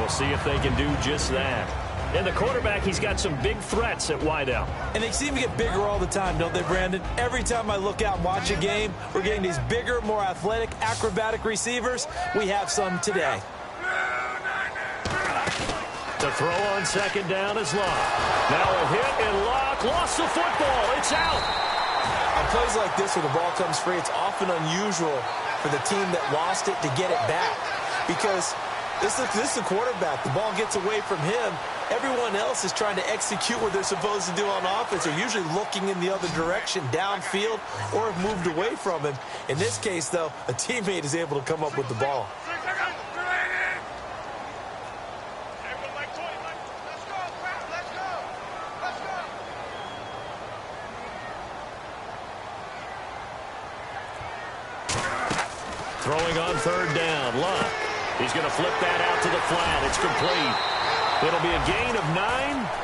We'll see if they can do just that. And the quarterback, he's got some big threats at wideout. And they seem to get bigger all the time, don't they, Brandon? Every time I look out and watch a game, we're getting these bigger, more athletic, acrobatic receivers. We have some today. The throw on second down is Locke. Now a hit, and Locke lost the football. It's out. On plays like this where the ball comes free, it's often unusual for the team that lost it to get it back. Because this is a quarterback. The ball gets away from him. Everyone else is trying to execute what they're supposed to do on offense. They're usually looking in the other direction, downfield, or have moved away from him. In this case, though, a teammate is able to come up with the ball. Throwing on third down, Locke. He's going to flip that out to the flat. It's complete. It'll be a gain of 9,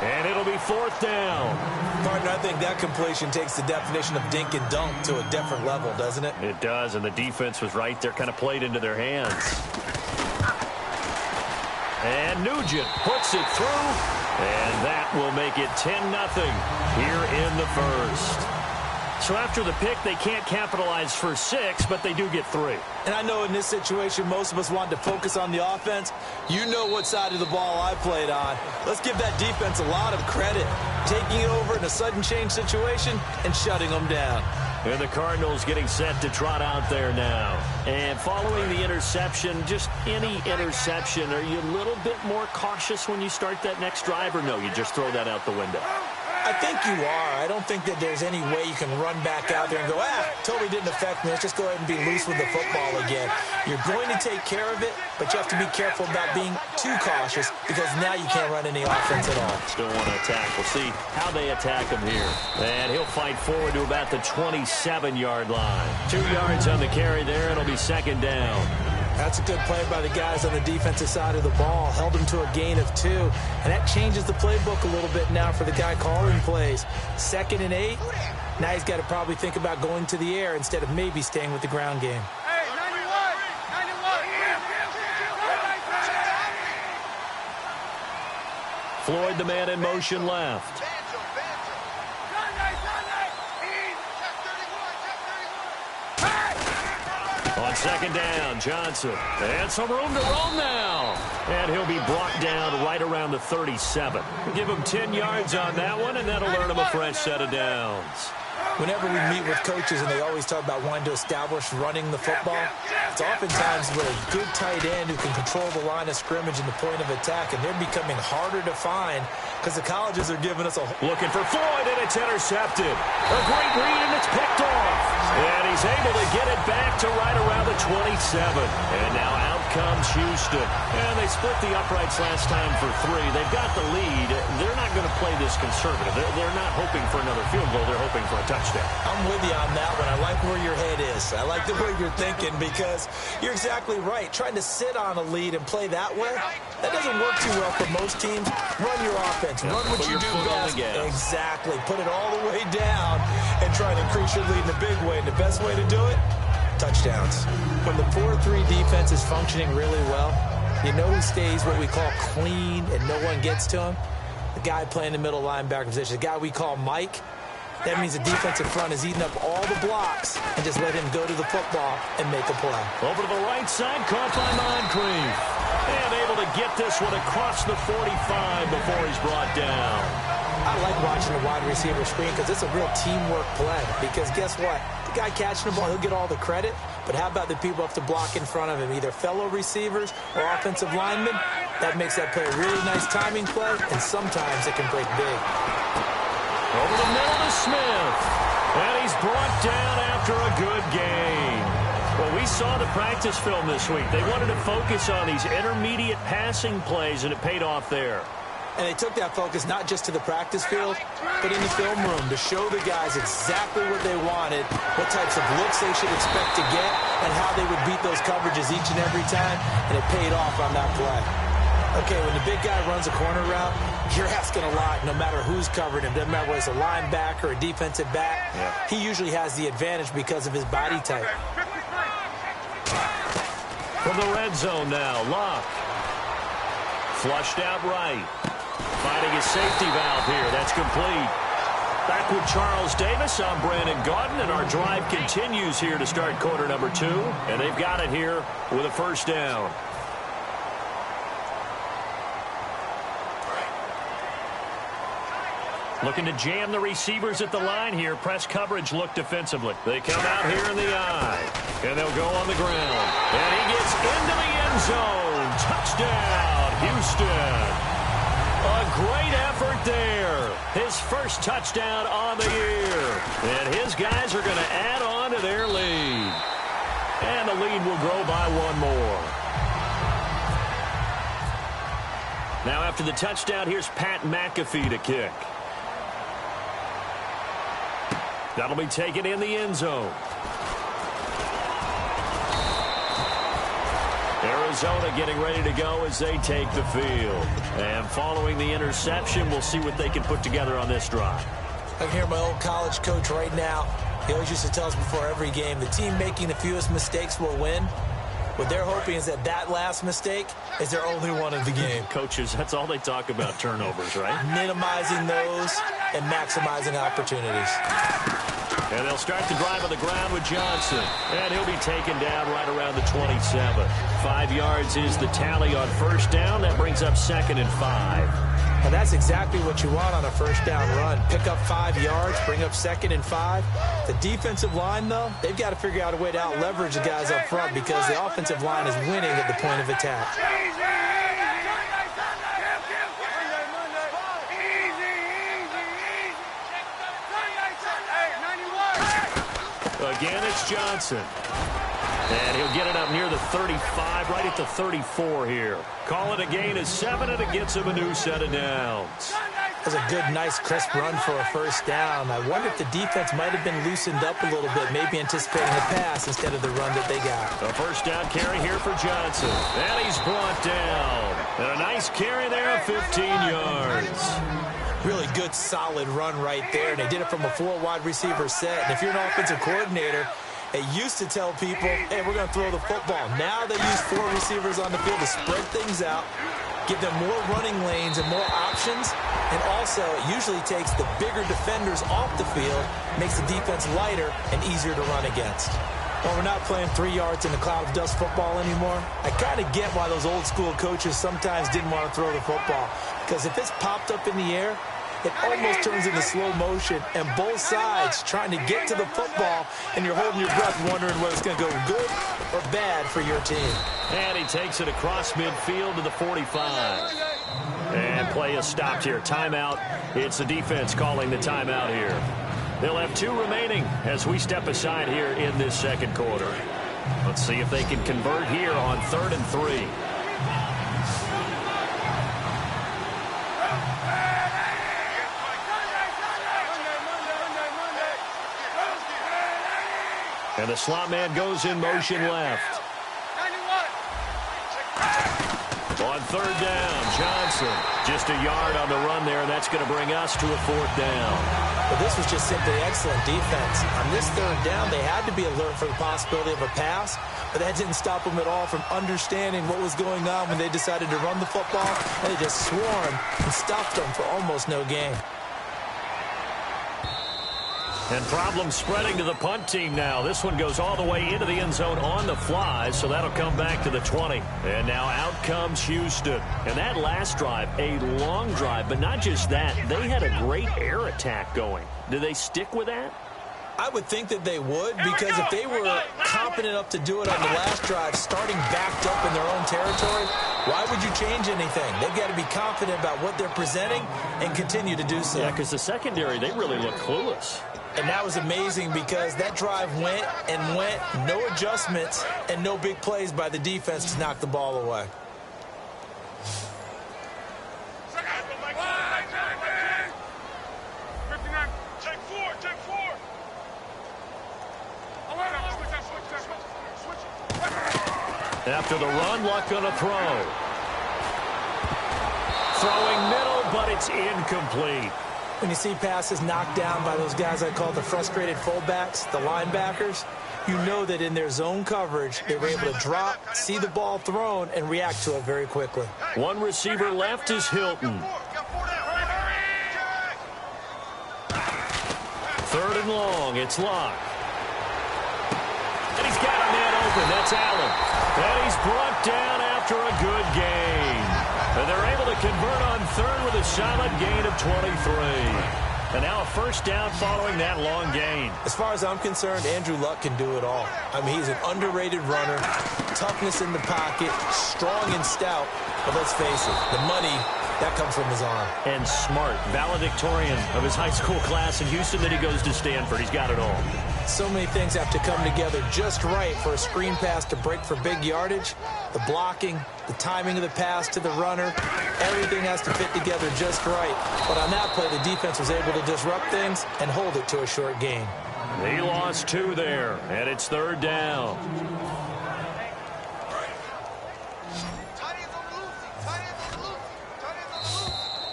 and it'll be fourth down. Partner, I think that completion takes the definition of dink and dunk to a different level, doesn't it? It does, and the defense was right there, kind of played into their hands. And Nugent puts it through, and that will make it 10-0 here in the first. So after the pick, they can't capitalize for 6, but they do get 3. And I know in this situation, most of us want to focus on the offense. You know what side of the ball I played on. Let's give that defense a lot of credit. Taking it over in a sudden change situation and shutting them down. And the Cardinals getting set to trot out there now. And following the interception, just any interception, are you a little bit more cautious when you start that next drive, or no, you just throw that out the window? I think you are. I don't think that there's any way you can run back out there and go, totally didn't affect me. Let's just go ahead and be loose with the football again. You're going to take care of it, but you have to be careful about being too cautious because now you can't run any offense at all. Still want to attack. We'll see how they attack him here. And he'll fight forward to about the 27-yard line. 2 yards on the carry there. It'll be second down. That's a good play by the guys on the defensive side of the ball. Held him to a gain of 2. And that changes the playbook a little bit now for the guy calling plays. 2nd and 8. Now he's got to probably think about going to the air instead of maybe staying with the ground game. Hey, 91. Floyd, the man in motion left. On second down, Johnson. And some room to roam now. And he'll be brought down right around the 37. Give him 10 yards on that one, and that'll earn him a fresh set of downs. Whenever we meet with coaches and they always talk about wanting to establish running the football, it's oftentimes with a good tight end who can control the line of scrimmage and the point of attack, and they're becoming harder to find because the colleges are giving us a... Looking for Floyd, and it's intercepted. A great read, and it's picked off. And he's able to get it back to right around the 27. And now out comes Houston. And they split the uprights last time for 3. They've got the lead. They're not going to play this conservative. They're not hoping for another field goal. They're hoping for a touchdown. I'm with you on that one. I like where your head is. I like the way you're thinking because you're exactly right. Trying to sit on a lead and play that way, that doesn't work too well for most teams. Run your offense. Run what you do best. Exactly. Put it all the way down and try to increase your lead in a big way. And the best way to do it, touchdowns. When the 4-3 defense is functioning really well, you know who stays what we call clean and no one gets to him? The guy playing the middle linebacker position, the guy we call Mike. That means the defensive front is eating up all the blocks and just let him go to the football and make a play. Over to the right side, caught by Moncrief. And able to get this one across the 45 before he's brought down. I like watching the wide receiver screen because it's a real teamwork play. Because guess what? The guy catching the ball, he'll get all the credit. But how about the people have to block in front of him, either fellow receivers or offensive linemen? That makes that play a really nice timing play, and sometimes it can break big. Over the middle to Smith. And he's brought down after a good gain. Well, we saw the practice film this week. They wanted to focus on these intermediate passing plays, and it paid off there. And they took that focus not just to the practice field, but in the film room to show the guys exactly what they wanted, what types of looks they should expect to get, and how they would beat those coverages each and every time, and it paid off on that play. Okay, when the big guy runs a corner route, you're asking a lot no matter who's covering him. Doesn't matter whether it's a linebacker or a defensive back. Yeah. He usually has the advantage because of his body type. From the red zone now, Locke. Flushed out right. Finding his safety valve here. That's complete. Back with Charles Davis. I'm Brandon Gaudin, and our drive continues here to start quarter number 2. And they've got it here with a first down. Looking to jam the receivers at the line here. Press coverage look defensively. They come out here in the eye. And they'll go on the ground. And he gets into the end zone. Touchdown, Houston. A great effort there. His first touchdown on the year. And his guys are going to add on to their lead. And the lead will grow by one more. Now after the touchdown, here's Pat McAfee to kick. That'll be taken in the end zone. Arizona getting ready to go as they take the field. And following the interception, we'll see what they can put together on this drive. I can hear my old college coach right now. He always used to tell us before every game, the team making the fewest mistakes will win. What they're hoping is that last mistake is their only one of the game. Coaches, that's all they talk about, turnovers, right? Minimizing those and maximizing opportunities. And they'll start the drive on the ground with Johnson. And he'll be taken down right around the 27. 5 yards is the tally on first down. That brings up 2nd and 5. And that's exactly what you want on a first down run. Pick up 5 yards, bring up 2nd and 5. The defensive line, though, they've got to figure out a way to out-leverage the guys up front because the offensive line is winning at the point of attack. Again, it's Johnson. And he'll get it up near the 35, right at the 34 here. Call it a gain of 7, and it gets him a new set of downs. That's a good, nice, crisp run for a first down. I wonder if the defense might have been loosened up a little bit, maybe anticipating a pass instead of the run that they got. A first down carry here for Johnson. And he's brought down. And a nice carry there of 15 yards. Really good, solid run right there. And they did it from a 4 wide receiver set. And if you're an offensive coordinator, they used to tell people, hey, we're going to throw the football. Now they use 4 receivers on the field to spread things out, give them more running lanes and more options. And also, it usually takes the bigger defenders off the field, makes the defense lighter and easier to run against. Well, we're not playing 3 yards in the cloud of dust football anymore. I kind of get why those old school coaches sometimes didn't want to throw the football. Because if it's popped up in the air, it almost turns into slow motion, and both sides trying to get to the football, and you're holding your breath wondering whether it's going to go good or bad for your team. And he takes it across midfield to the 45. And play is stopped here. Timeout. It's the defense calling the timeout here. They'll have 2 remaining as we step aside here in this second quarter. Let's see if they can convert here on 3rd and 3. And the slot man goes in motion left. On 3rd down, Johnson. Just a yard on the run there, and that's going to bring us to a 4th down. But this was just simply excellent defense. On this 3rd down, they had to be alert for the possibility of a pass, but that didn't stop them at all from understanding what was going on when they decided to run the football, and they just swarmed and stopped them for almost no gain. And problems spreading to the punt team now. This one goes all the way into the end zone on the fly, so that'll come back to the 20. And now out comes Houston. And that last drive, a long drive, but not just that. They had a great air attack going. Do they stick with that? I would think that they would, because if they were confident enough to do it on the last drive, starting backed up in their own territory, why would you change anything? They've got to be confident about what they're presenting and continue to do so. Yeah, because the secondary, they really look clueless. And that was amazing because that drive went and went, no adjustments, and no big plays by the defense to knock the ball away. After the run, Luck on a throw. Throwing middle, but it's incomplete. When you see passes knocked down by those guys I call the frustrated fullbacks, the linebackers, you know that in their zone coverage, they were able to drop, see the ball thrown, and react to it very quickly. One receiver left is Hilton. Third and long, it's Locke. And he's got a man open, that's Allen. And he's brought down after a good gain. And they're able to convert on third with a solid gain of 23. And now a first down following that long gain. As far as I'm concerned, Andrew Luck can do it all. I mean, he's an underrated runner, toughness in the pocket, strong and stout. But let's face it, the money, that comes from his arm. And smart, valedictorian of his high school class in Houston, then he goes to Stanford. He's got it all. So many things have to come together just right for a screen pass to break for big yardage. The blocking, the timing of the pass to the runner, everything has to fit together just right. But on that play, the defense was able to disrupt things and hold it to a short gain. He lost 2 there, and it's third down.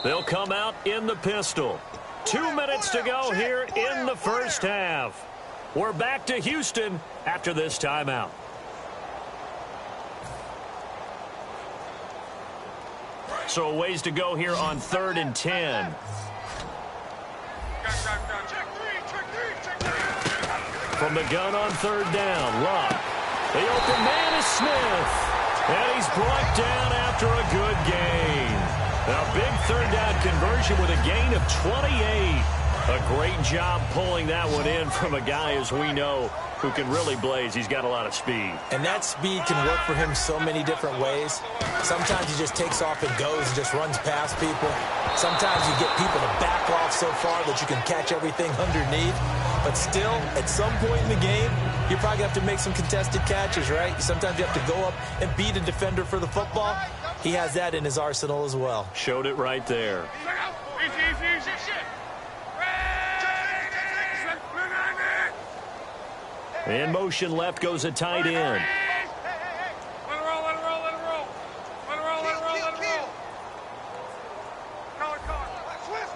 They'll come out in the pistol. 2 minutes to go here in the first half. We're back to Houston after this timeout. So a ways to go here on 3rd and 10. From the gun on 3rd down, Locke. The open man is Smith. And he's brought down after a good gain. A big 3rd down conversion with a gain of 28. A great job pulling that one in from a guy, as we know, who can really blaze. He's got a lot of speed. And that speed can work for him so many different ways. Sometimes he just takes off and goes and just runs past people. Sometimes you get people to back off so far that you can catch everything underneath. But still, at some point in the game, you probably have to make some contested catches, right? Sometimes you have to go up and beat a defender for the football. He has that in his arsenal as well. Showed it right there. In motion left goes a tight end. Let it roll, let it roll, let it roll. Let it roll, let it roll, let it roll. Call it, call it. Switch.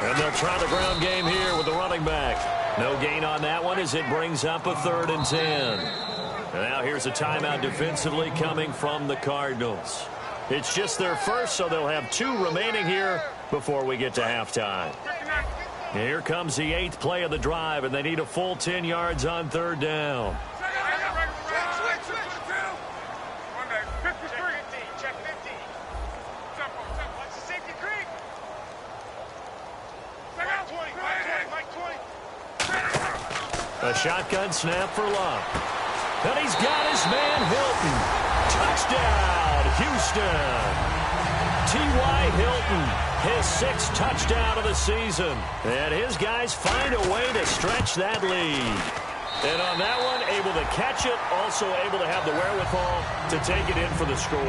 And they'll try the ground game here with the running back. No gain on that one as it brings up a 3rd and 10. And now here's a timeout defensively coming from the Cardinals. It's just their first, so they'll have 2 remaining here before we get to halftime. Here comes the 8th play of the drive, and they need a full 10 yards on 3rd down. A shotgun snap for Locke. And he's got his man Hilton. Touchdown, Houston. T.Y. Hilton, his 6th touchdown of the season. And his guys find a way to stretch that lead. And on that one, able to catch it, also able to have the wherewithal to take it in for the score.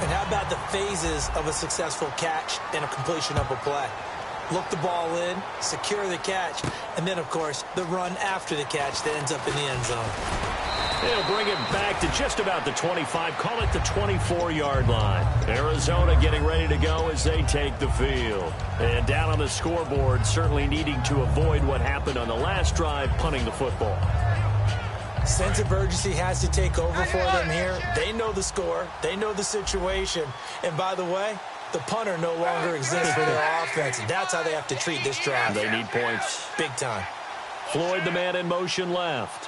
And how about the phases of a successful catch and a completion of a play? Look the ball in, secure the catch, and then, of course, the run after the catch that ends up in the end zone. They'll bring it back to just about the 25, call it the 24-yard line. Arizona getting ready to go as they take the field. And down on the scoreboard, certainly needing to avoid what happened on the last drive, punting the football. Sense of urgency has to take over for them here. They know the score. They know the situation. And by the way, the punter no longer exists for their offense. That's how they have to treat this drive. They need points. Big time. Floyd, the man in motion left.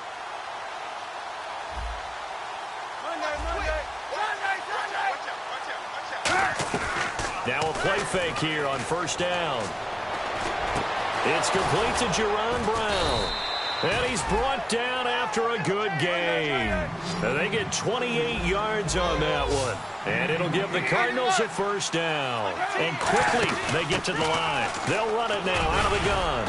Now a play fake here on 1st down. It's complete to Jerron Brown. And he's brought down after a good gain. And they get 28 yards on that one. And it'll give the Cardinals a 1st down. And quickly they get to the line. They'll run it now out of the gun.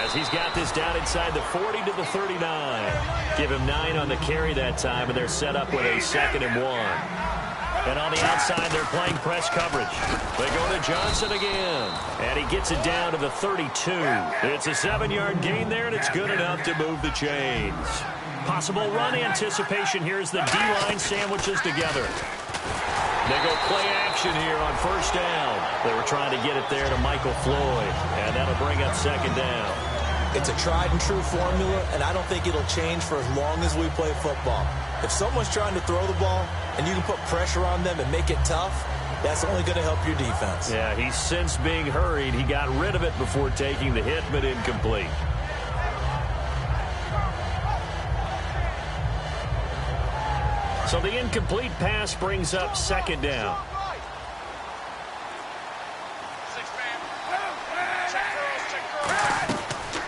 As he's got this down inside the 40 to the 39. Give him 9 on the carry that time, and they're set up with a 2nd and 1. And on the outside, they're playing press coverage. They go to Johnson again. And he gets it down to the 32. It's a 7-yard gain there, and it's good enough to move the chains. Possible run anticipation here as the D-line sandwiches together. They go play action here on first down. They were trying to get it there to Michael Floyd, and that'll bring up second down. It's a tried-and-true formula, and I don't think it'll change for as long as we play football. If someone's trying to throw the ball and you can put pressure on them and make it tough, that's only going to help your defense. Yeah, he's since being hurried. He got rid of it before taking the hit, but incomplete. So the incomplete pass brings up second down.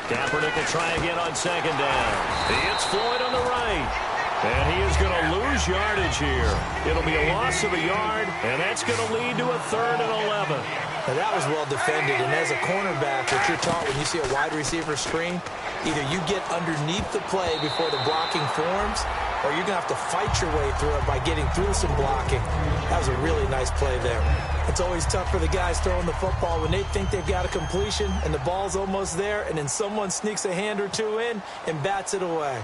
Kaepernick will try again on second down. He hits Floyd on the right. And he is going to lose yardage here. It'll be a loss of a yard, and that's going to lead to a 3rd and 11. Now that was well defended, and as a cornerback, what you're taught when you see a wide receiver screen, either you get underneath the play before the blocking forms, or you're going to have to fight your way through it by getting through some blocking. That was a really nice play there. It's always tough for the guys throwing the football when they think they've got a completion and the ball's almost there, and then someone sneaks a hand or two in and bats it away.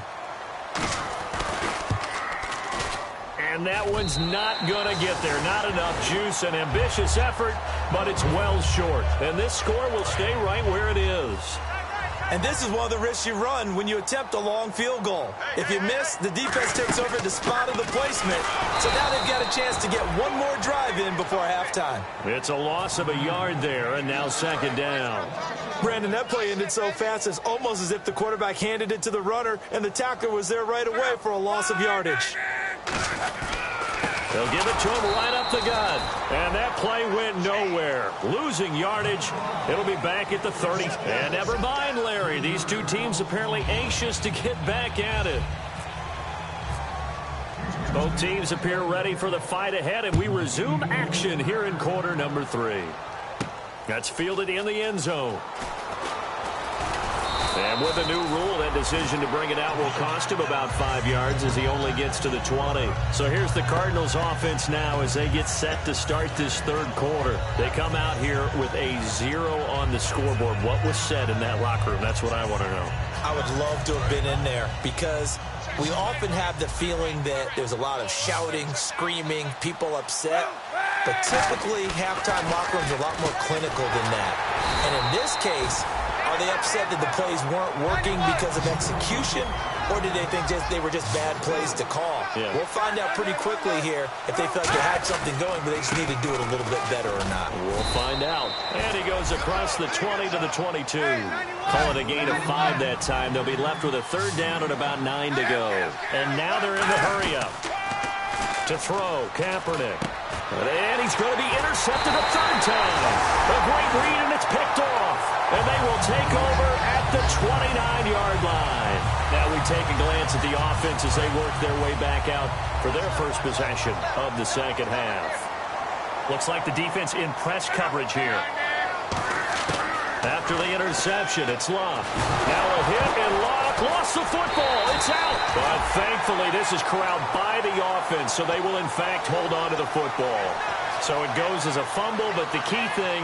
And that one's not going to get there. Not enough juice. An ambitious effort, but it's well short. And this score will stay right where it is. And this is one of the risks you run when you attempt a long field goal. If you miss, the defense takes over the spot of the placement. So now they've got a chance to get one more drive in before halftime. It's a loss of a yard there, and now second down. Brandon, that play ended so fast, it's almost as if the quarterback handed it to the runner, and the tackler was there right away for a loss of yardage. They'll give it to him right up the gut. And that play went nowhere. Losing yardage. It'll be back at the 30. And never mind, Larry. These two teams apparently anxious to get back at it. Both teams appear ready for the fight ahead, and we resume action here in quarter number 3. That's fielded in the end zone. And with the new rule, that decision to bring it out will cost him about 5 yards as he only gets to the 20. So here's the Cardinals offense now as they get set to start this third quarter. They come out here with a 0 on the scoreboard. What was said in that locker room? That's what I want to know. I would love to have been in there because we often have the feeling that there's a lot of shouting, screaming, people upset. But typically, halftime locker rooms are a lot more clinical than that. And in this case, are they upset that the plays weren't working because of execution, or did they think they were just bad plays to call? Yeah. We'll find out pretty quickly here if they felt they had something going, but they just need to do it a little bit better or not. We'll find out. And he goes across the 20 to the 22. Call it a gain of 5 that time. They'll be left with a 3rd down and about 9 to go. And now they're in the hurry-up. To throw, Kaepernick. And he's going to be intercepted a 3rd time. A great read, and it's picked off. And they will take over at the 29-yard line. Now we take a glance at the offense as they work their way back out for their first possession of the second half. Looks like the defense in press coverage here. After the interception, it's Locke. Now a hit, and Locke lost the football. It's out. But thankfully, this is corralled by the offense, so they will, in fact, hold on to the football. So it goes as a fumble, but the key thing,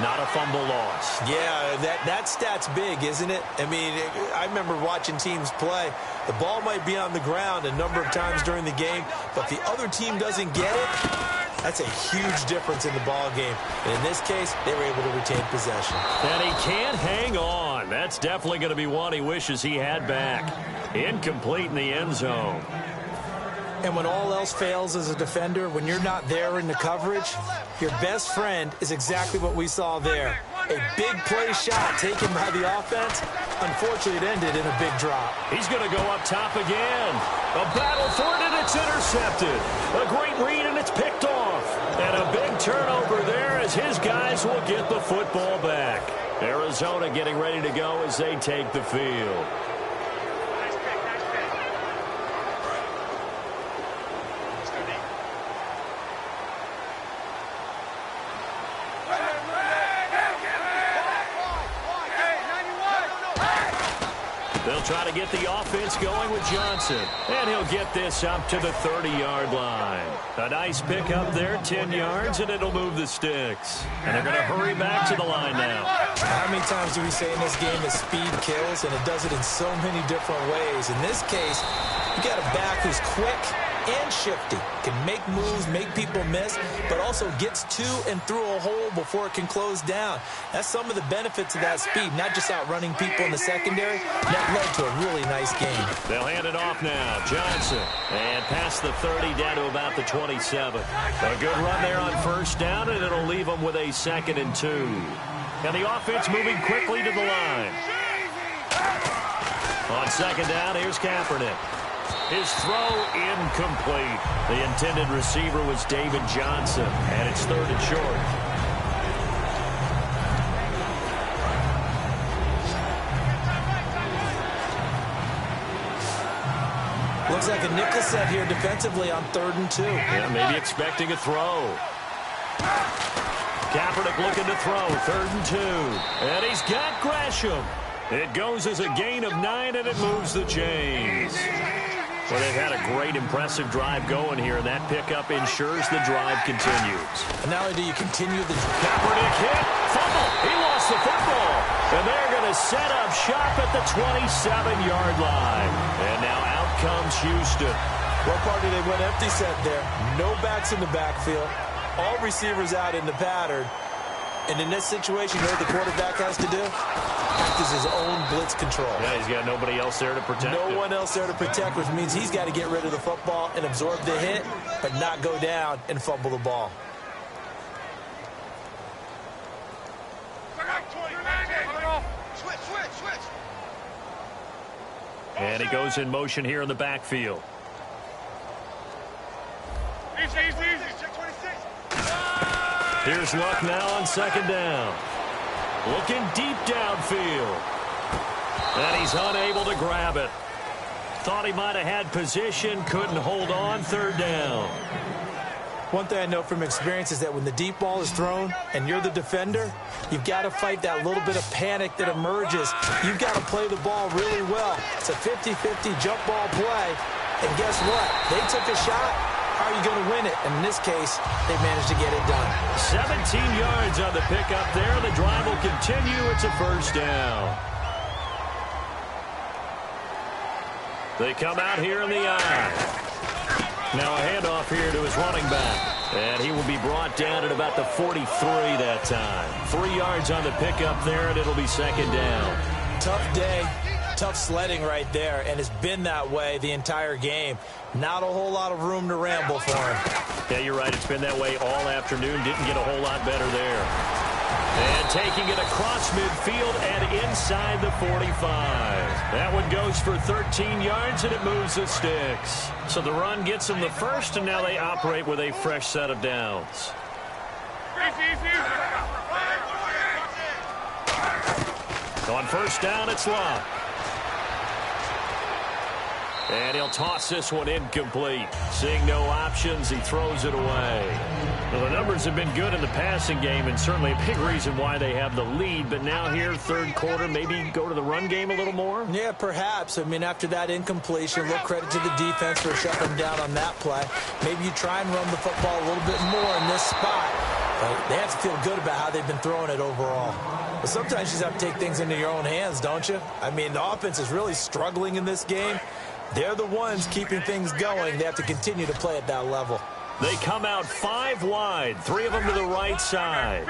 not a fumble loss. Yeah, that stat's big, isn't it? I mean, I remember watching teams play. The ball might be on the ground a number of times during the game, but if the other team doesn't get it, that's a huge difference in the ball game. And in this case, they were able to retain possession. And he can't hang on. That's definitely going to be one he wishes he had back. Incomplete in the end zone. And when all else fails as a defender, when you're not there in the coverage, your best friend is exactly what we saw there. A big play shot taken by the offense. Unfortunately, it ended in a big drop. He's going to go up top again. A battle for it, and it's intercepted. A great read, and it's picked off. And a big turnover there as his guys will get the football back. Arizona getting ready to go as they take the field. They'll try to get the offense going with Johnson. And he'll get this up to the 30-yard line. A nice pick up there, 10 yards, and it'll move the sticks. And they're going to hurry back to the line now. How many times do we say in this game that speed kills, and it does it in so many different ways? In this case, you got a back who's quick, and shifty. Can make moves, make people miss, but also gets to and through a hole before it can close down. That's some of the benefits of that speed, not just outrunning people in the secondary. That led to a really nice game. They'll hand it off now. Johnson. And past the 30 down to about the 27. A good run there on first down, and it'll leave them with a 2nd and 2. And the offense moving quickly to the line. On 2nd down, here's Kaepernick. His throw incomplete. The intended receiver was David Johnson, and it's 3rd and short. Looks like a nickel set here defensively on 3rd and 2. Yeah, maybe expecting a throw. Kaepernick looking to throw, 3rd and 2. And he's got Gresham. It goes as a gain of 9, and it moves the chains. Well, they've had a great, impressive drive going here, and that pickup ensures the drive continues. And not only do you continue the... Kaepernick hit, fumble. He lost the football. And they're going to set up shop at the 27-yard line. And now out comes Houston. What part did they went empty set there? No backs in the backfield. All receivers out in the pattern. And in this situation, you know what the quarterback has to do? Act as his own blitz control. Yeah, he's got nobody else there to protect him. No one else there to protect, which means he's got to get rid of the football and absorb the hit, but not go down and fumble the ball. And he goes in motion here in the backfield. Easy, easy, easy. Check 26. Here's Luck now on 2nd down. Looking deep downfield. And he's unable to grab it. Thought he might have had position, couldn't hold on, 3rd down. One thing I know from experience is that when the deep ball is thrown and you're the defender, you've got to fight that little bit of panic that emerges. You've got to play the ball really well. It's a 50-50 jump ball play. And guess what? They took a shot. How are you going to win it? And in this case, they managed to get it done. 17 yards on the pickup there. The drive will continue. It's a 1st down. They come out here in the eye. Now a handoff here to his running back. And he will be brought down at about the 43 that time. 3 yards on the pickup there, and it'll be 2nd down. Tough day. Tough sledding right there, and it's been that way the entire game. Not a whole lot of room to ramble for him. Yeah, you're right. It's been that way all afternoon. Didn't get a whole lot better there. And taking it across midfield and inside the 45. That one goes for 13 yards, and it moves the sticks. So the run gets them the first, and now they operate with a fresh set of downs. Easy, easy, easy. On 1st down, it's Luck. And he'll toss this one incomplete. Seeing no options, he throws it away. Well, the numbers have been good in the passing game, and certainly a big reason why they have the lead. But now here, 3rd quarter, maybe go to the run game a little more? Yeah, perhaps. I mean, after that incompletion, a little credit to the defense for shutting them down on that play. Maybe you try and run the football a little bit more in this spot. But they have to feel good about how they've been throwing it overall. But sometimes you just have to take things into your own hands, don't you? I mean, the offense is really struggling in this game. They're the ones keeping things going. They have to continue to play at that level. They come out 5 wide, 3 of them to the right side.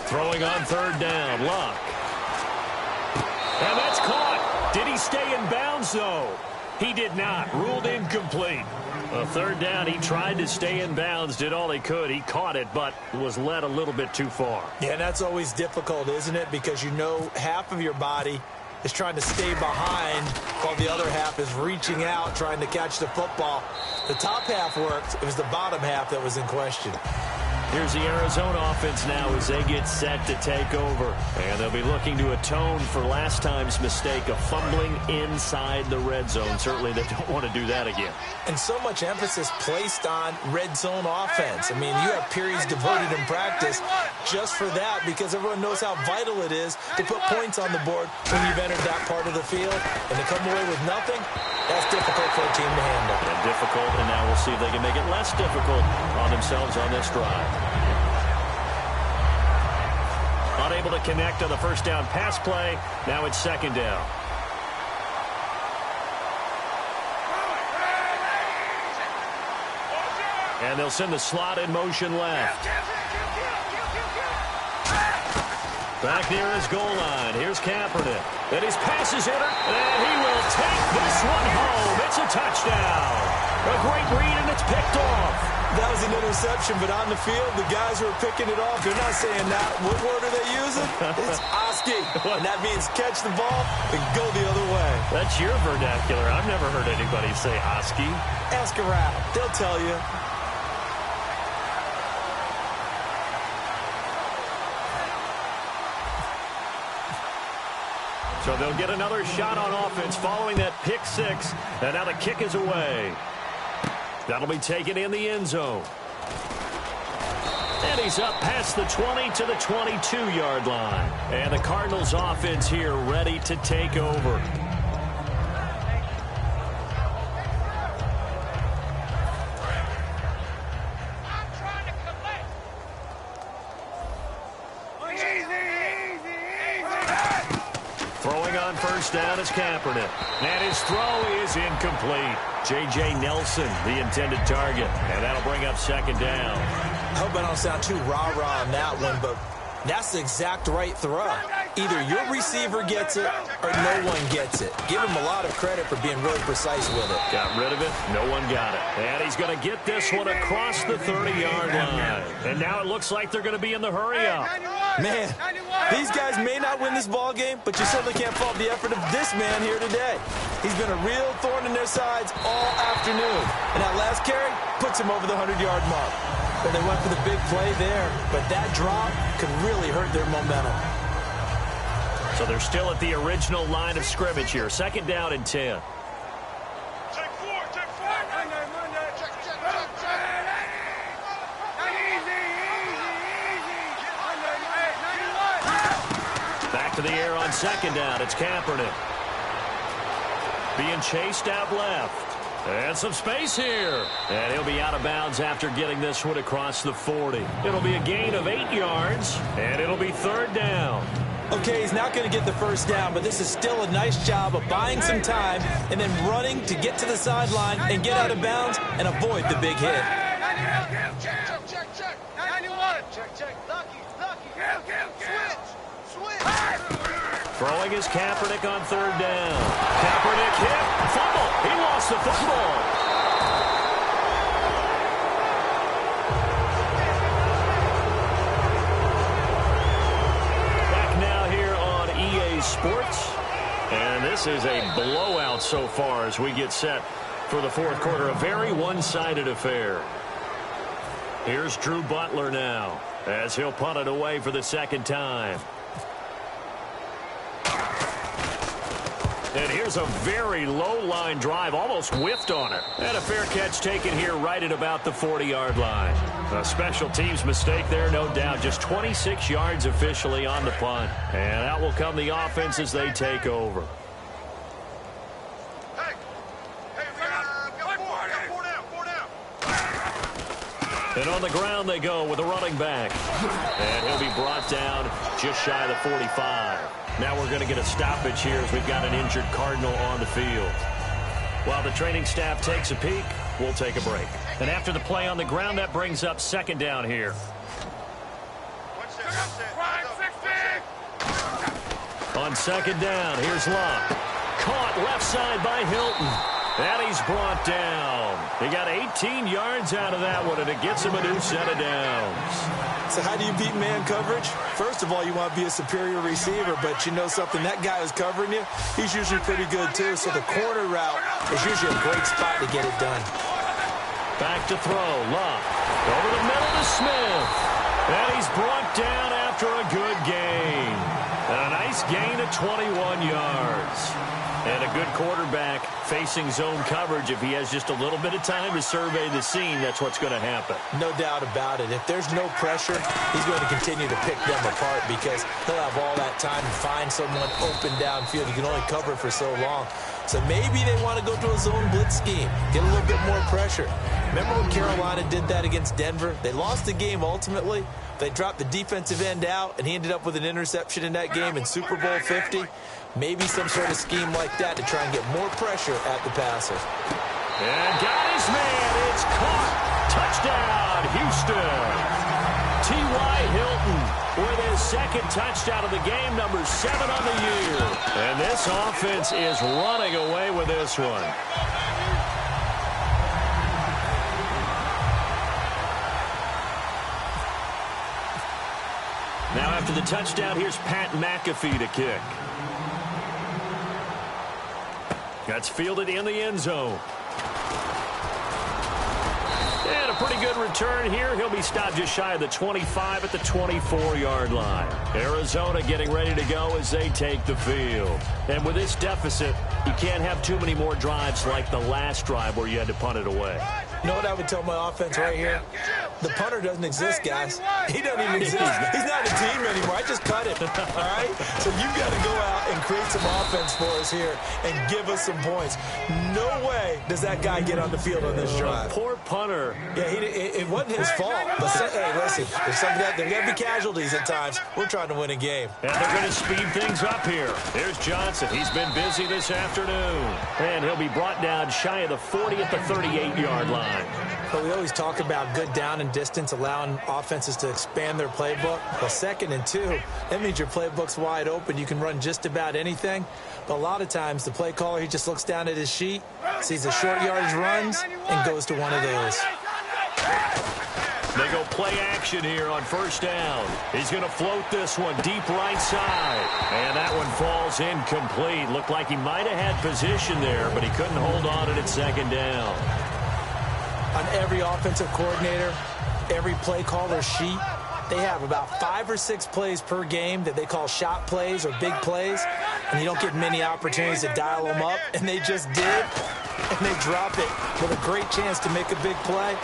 Throwing on 3rd down, Luck. And that's caught. Did he stay in bounds, though? He did not. Ruled incomplete. A 3rd down, he tried to stay in bounds, did all he could. He caught it, but was led a little bit too far. Yeah, and that's always difficult, isn't it? Because you know half of your body is trying to stay behind while the other half is reaching out, trying to catch the football. The top half worked. It was the bottom half that was in question. Here's the Arizona offense now as they get set to take over. And they'll be looking to atone for last time's mistake of fumbling inside the red zone. Certainly they don't want to do that again. And so much emphasis placed on red zone offense. I mean, you have periods devoted in practice just for that because everyone knows how vital it is to put points on the board when you've entered that part of the field. And to come away with nothing, that's difficult for a team to handle. And difficult, and now we'll see if they can make it less difficult on themselves on this drive. Unable to connect on the 1st down pass play. Now it's 2nd down. And they'll send the slot in motion left. Back near his goal line. Here's Kaepernick. And his pass is in it. And he will take this one home. It's a touchdown. A great read, and it's picked off. That was an interception, but on the field, the guys who are picking it off, they're not saying that. What word are they using? It's Oski. And that means catch the ball and go the other way. That's your vernacular. I've never heard anybody say Oski. Ask around. They'll tell you. So they'll get another shot on offense following that pick six. And now the kick is away. That'll be taken in the end zone. And he's up past the 20 to the 22-yard line. And the Cardinals offense here ready to take over. Throwing on first down is Kaepernick. And his throw is incomplete. J.J. Nelson, the intended target. And that'll bring up second down. I hope I don't sound too rah-rah on that one, but that's the exact right throw. Either your receiver gets it or no one gets it. Give him a lot of credit for being really precise with it. Got rid of it. No one got it. And he's going to get this one across the 30-yard line. And now it looks like they're going to be in the hurry-up. Man, these guys may not win this ball game, but you certainly can't fault the effort of this man here today. He's been a real thorn in their sides all afternoon. And that last carry puts him over the 100-yard mark. But they went for the big play there, but that drop could really hurt their momentum. So they're still at the original line of scrimmage here. Second down and 10. Check four. Monday. Check. Easy. Back to the air on second down. It's Kaepernick. Being chased out left. And some space here. And he'll be out of bounds after getting this one across the 40. It'll be a gain of 8 yards, and it'll be third down. Okay, he's not going to get the first down, but this is still a nice job of buying some time and then running to get to the sideline and get out of bounds and avoid the big hit. Check. 91. Check. Lucky. Switch. Throwing is Kaepernick on third down. Kaepernick hit. Fumble. He lost the football. Back now here on EA Sports. And this is a blowout so far as we get set for the fourth quarter. A very one-sided affair. Here's Drew Butler now as he'll punt it away for the second time. And here's a very low line drive, almost whiffed on it. And a fair catch taken here right at about the 40-yard line. A special teams mistake there, no doubt. Just 26 yards officially on the punt. And out will come the offense as they take over. Hey, we got four down. And on the ground they go with a running back. And he'll be brought down just shy of the 45. Now we're going to get a stoppage here as we've got an injured Cardinal on the field. While the training staff takes a peek, we'll take a break. And after the play on the ground, that brings up second down here. On second down, here's Locke. Caught left side by Hilton. And he's brought down. He got 18 yards out of that one, and it gets him a new set of downs. So how do you beat man coverage? First of all, you want to be a superior receiver, but you know something, that guy who's covering you, he's usually pretty good too. So the corner route is usually a great spot to get it done. Back to throw. Locke over the middle to Smith. And he's brought down after a good gain. And a nice gain of 21 yards. And a good quarterback facing zone coverage. If he has just a little bit of time to survey the scene, that's what's going to happen. No doubt about it. If there's no pressure, he's going to continue to pick them apart because he'll have all that time to find someone open downfield. You can only cover for so long. So maybe they want to go to a zone blitz scheme, get a little bit more pressure. Remember when Carolina did that against Denver? They lost the game ultimately. They dropped the defensive end out, and he ended up with an interception in that game in Super Bowl 50. Maybe some sort of scheme like that to try and get more pressure at the passer. And got his man. It's caught. Touchdown, Houston. T.Y. Hilton with his second touchdown of the game, number 7 on the year. And this offense is running away with this one. Now after the touchdown, here's Pat McAfee to kick. That's fielded in the end zone. And a pretty good return here. He'll be stopped just shy of the 25 at the 24-yard line. Arizona getting ready to go as they take the field. And with this deficit, you can't have too many more drives like the last drive where you had to punt it away. You know what I would tell my offense right here? The punter doesn't exist, guys. He doesn't even exist. He's not a team anymore. I just cut him, all right? So you've got to go out and create some offense for us here and give us some points. No way does that guy get on the field on this drive. Poor punter. Yeah, it wasn't his fault. But hey, listen, there's got to be casualties at times. We're trying to win a game. And they're going to speed things up here. There's Johnson. He's been busy this afternoon. And he'll be brought down shy of the 40 at the 38-yard line. But we always talk about good down and distance, allowing offenses to expand their playbook. Well, 2nd and 2, that means your playbook's wide open. You can run just about anything. But a lot of times, the play caller, he just looks down at his sheet, sees the short yardage runs, and goes to one of those. They go play action here on first down. He's going to float this one deep right side. And that one falls incomplete. Looked like he might have had position there, but he couldn't hold on at 2nd down. On every offensive coordinator, every play caller sheet, they have about 5 or 6 plays per game that they call shot plays or big plays, and you don't get many opportunities to dial them up, and they just did, and they drop it with a great chance to make a big play.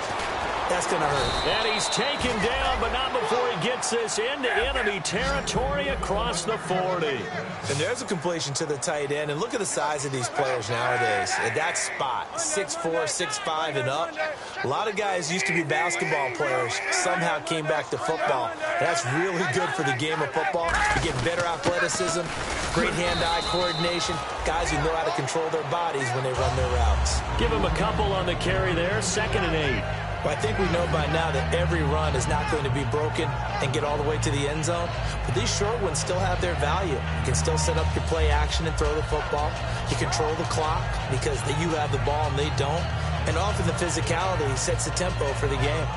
That's going to hurt. And he's taken down, but not before he gets this into enemy territory across the 40. And there's a completion to the tight end. And look at the size of these players nowadays. At that spot, 6'4", 6'5", and up. A lot of guys used to be basketball players, somehow came back to football. That's really good for the game of football. You get better athleticism, great hand-eye coordination, guys who know how to control their bodies when they run their routes. Give him a couple on the carry there, 2nd and 8. Well, I think we know by now that every run is not going to be broken and get all the way to the end zone. But these short ones still have their value. You can still set up your play action and throw the football. You control the clock because you have the ball and they don't. And often the physicality sets the tempo for the game.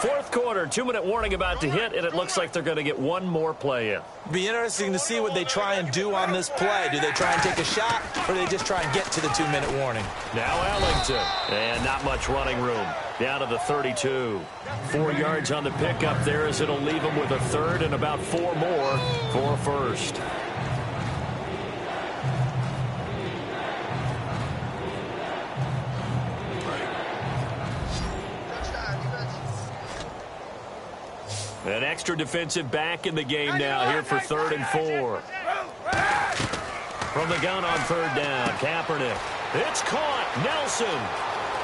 4th quarter, 2-minute warning about to hit, and it looks like they're going to get one more play in. Be interesting to see what they try and do on this play. Do they try and take a shot, or do they just try and get to the 2-minute warning? Now Ellington, and not much running room. Down to the 32. 4 yards on the pickup there as it'll leave him with a 3rd and about 4 more for a first. An extra defensive back in the game now here for 3rd and 4. From the gun on 3rd down, Kaepernick. It's caught, Nelson.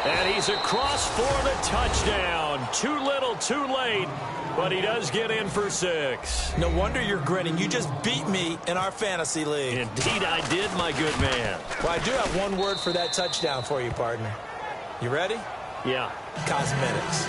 And he's across for the touchdown. Too little, too late, but he does get in for 6. No wonder you're grinning. You just beat me in our fantasy league. Indeed I did, my good man. Well, I do have one word for that touchdown for you, partner. You ready? Yeah. Cosmetics.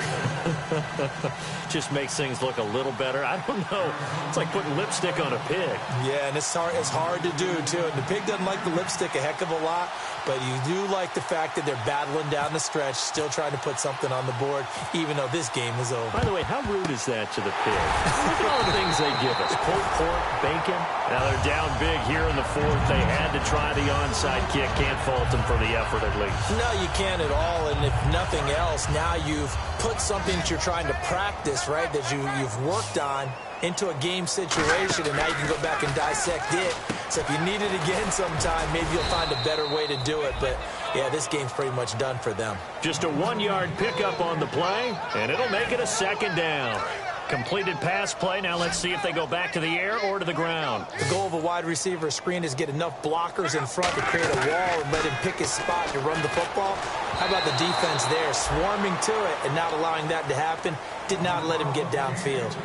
Just makes things look a little better. I don't know. It's like putting lipstick on a pig. Yeah, and it's hard to do, too. And the pig doesn't like the lipstick a heck of a lot, but you do like the fact that they're battling down the stretch, still trying to put something on the board, even though this game is over. By the way, how rude is that to the pig? Look at all the things they give us. Pulled pork, bacon. Now they're down big here in the 4th. They had to try the onside kick. Can't fault them for the effort, at least. No, you can't at all. And if nothing else, now you've put something that you're trying to practice, right, that you've worked on into a game situation, and now you can go back and dissect it. So if you need it again sometime, maybe you'll find a better way to do it. But, yeah, this game's pretty much done for them. Just a 1-yard pickup on the play, and it'll make it a 2nd down. Completed pass play. Now let's see if they go back to the air or to the ground. The goal of a wide receiver screen is get enough blockers in front to create a wall and let him pick his spot to run the football. How about the defense there, swarming to it and not allowing that to happen? Did not let him get downfield.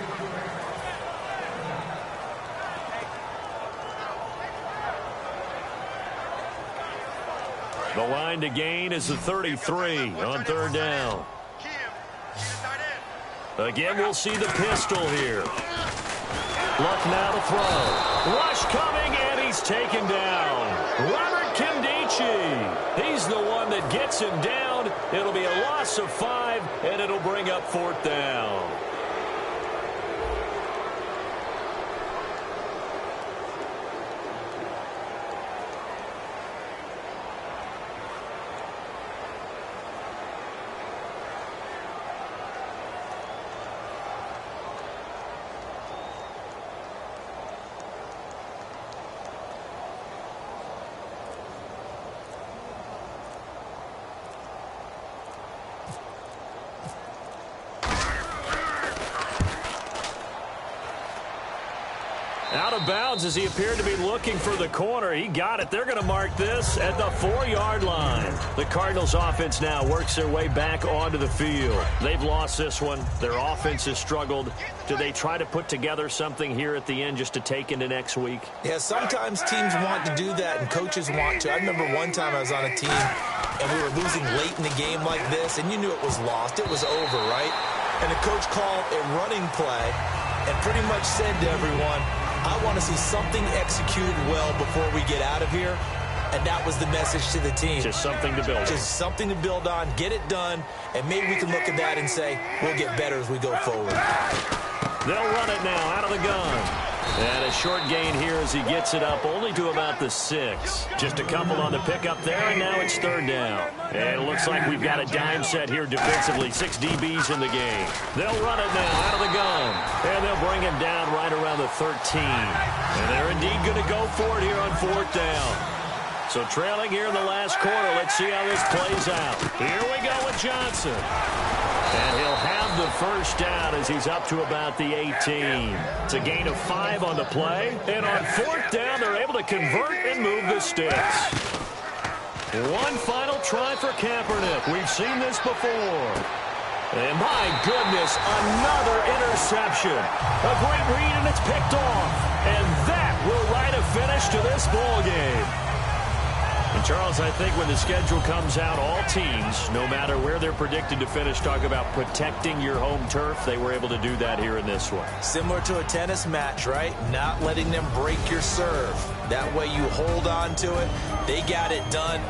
The line to gain is the 33 on third down. Again, we'll see the pistol here. Luck now to throw. Rush coming, and he's taken down. Robert Nkemdiche. He's the one that gets him down. It'll be a loss of 5, and it'll bring up fourth down. Out of bounds as he appeared to be looking for the corner. He got it. They're going to mark this at the 4-yard line. The Cardinals offense now works their way back onto the field. They've lost this one. Their offense has struggled. Do they try to put together something here at the end just to take into next week? Yeah, sometimes teams want to do that and coaches want to. I remember one time I was on a team and we were losing late in the game like this, and you knew it was lost. It was over, right? And the coach called a running play and pretty much said to everyone, I want to see something executed well before we get out of here. And that was the message to the team. Just something to build on. Just something to build on, get it done, and maybe we can look at that and say, we'll get better as we go forward. They'll run it now out of the gun. And a short gain here as he gets it up only to about the 6. Just a couple on the pickup there, and now it's third down. And it looks like we've got a dime set here defensively. 6 DBs in the game. They'll run it now out of the gun. And they'll bring him down right around the 13. And they're indeed going to go for it here on fourth down. So trailing here in the last quarter. Let's see how this plays out. Here we go with Johnson. And he'll have the first down as he's up to about the 18. It's a gain of 5 on the play. And on fourth down, they're able to convert and move the sticks. One final try for Kaepernick. We've seen this before. And my goodness, another interception. A great read, and it's picked off. And that will write a finish to this ball game. And Charles, I think when the schedule comes out, all teams, no matter where they're predicted to finish, talk about protecting your home turf. They were able to do that here in this one. Similar to a tennis match, right? Not letting them break your serve. That way you hold on to it. They got it done.